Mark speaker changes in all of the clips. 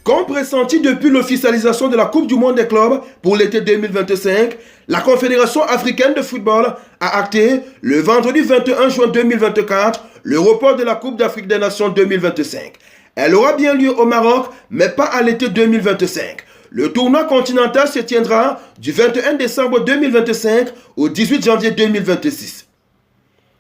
Speaker 1: Comme pressenti depuis l'officialisation de la Coupe du Monde des clubs pour l'été 2025, la Confédération africaine de football a acté le vendredi 21 juin 2024 le report de la Coupe d'Afrique des Nations 2025. Elle aura bien lieu au Maroc, mais pas à l'été 2025. Le tournoi continental se tiendra du 21 décembre 2025 au 18 janvier 2026.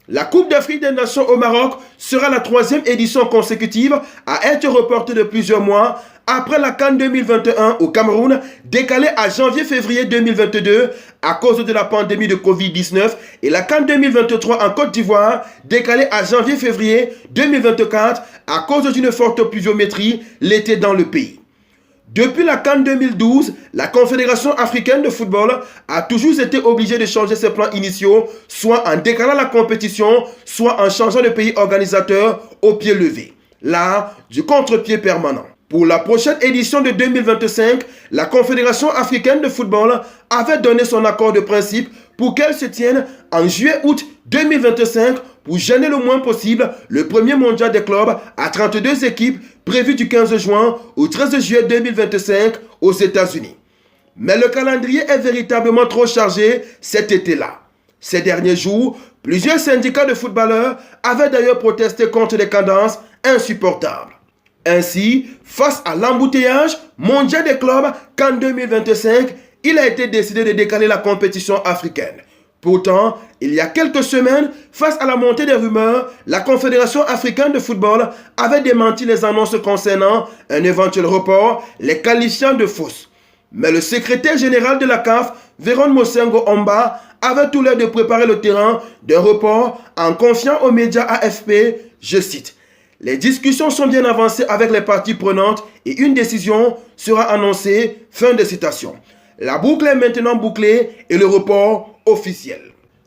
Speaker 1: La Coupe d'Afrique des Nations au Maroc sera la 3e édition consécutive à être reportée de plusieurs mois après la CAN 2021 au Cameroun, décalée à janvier-février 2022 à cause de la pandémie de Covid-19 et la CAN 2023 en Côte d'Ivoire, décalée à janvier-février 2024 à cause d'une forte pluviométrie l'été dans le pays. Depuis la CAN 2012, la Confédération africaine de football a toujours été obligée de changer ses plans initiaux, soit en décalant la compétition, soit en changeant de pays organisateur au pied levé. L'art du contre-pied permanent. Pour la prochaine édition de 2025, la Confédération africaine de football avait donné son accord de principe pour qu'elle se tienne en juillet-août 2025 pour gêner le moins possible le premier mondial des clubs à 32 équipes prévu du 15 juin au 13 juillet 2025 aux États-Unis. Mais le calendrier est véritablement trop chargé cet été-là. Ces derniers jours, plusieurs syndicats de footballeurs avaient d'ailleurs protesté contre des cadences insupportables. Ainsi, face à l'embouteillage mondial des clubs qu'en 2025, il a été décidé de décaler la compétition africaine. Pourtant, il y a quelques semaines, face à la montée des rumeurs, la Confédération africaine de football avait démenti les annonces concernant un éventuel report, les qualifiant de fausses. Mais le secrétaire général de la CAF, Véron Mosengo Omba, avait tout l'air de préparer le terrain d'un report en confiant aux médias AFP, je cite, « Les discussions sont bien avancées avec les parties prenantes et une décision sera annoncée. » Fin de citation. La boucle est maintenant bouclée et le report officiel.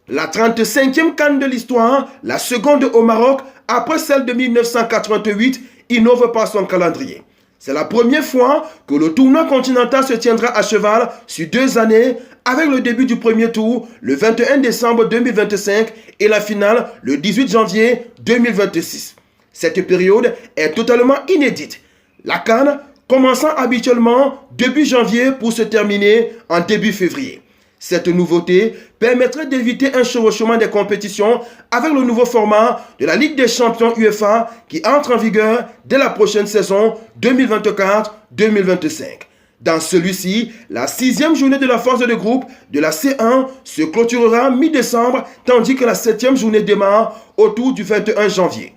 Speaker 1: La 35e CAN de l'histoire, la seconde au Maroc, après celle de 1988, innove par son calendrier. C'est la première fois que le tournoi continental se tiendra à cheval sur 2 années, avec le début du premier tour le 21 décembre 2025 et la finale le 18 janvier 2026. Cette période est totalement inédite. La CAN commençant habituellement début janvier pour se terminer en début février. Cette nouveauté permettrait d'éviter un chevauchement des compétitions avec le nouveau format de la Ligue des champions UEFA qui entre en vigueur dès la prochaine saison 2024-2025. Dans celui-ci, la 6e journée de la phase de groupe de la C1 se clôturera mi-décembre, tandis que la 7e journée démarre autour du 21 janvier.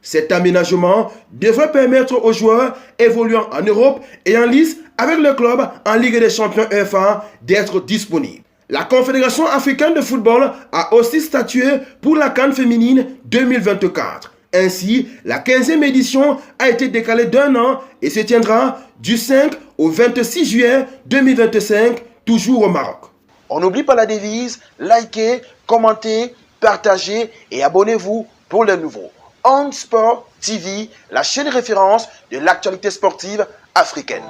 Speaker 1: Cet aménagement devrait permettre aux joueurs évoluant en Europe et en lice avec le club en Ligue des champions UEFA d'être disponibles. La Confédération africaine de football a aussi statué pour la CAN féminine 2024. Ainsi, la 15e édition a été décalée d'1 an et se tiendra du 5 au 26 juillet 2025, toujours au Maroc.
Speaker 2: On n'oublie pas la devise, likez, commentez, partagez et abonnez-vous pour les nouveaux. On Sport TV, la chaîne référence de l'actualité sportive africaine.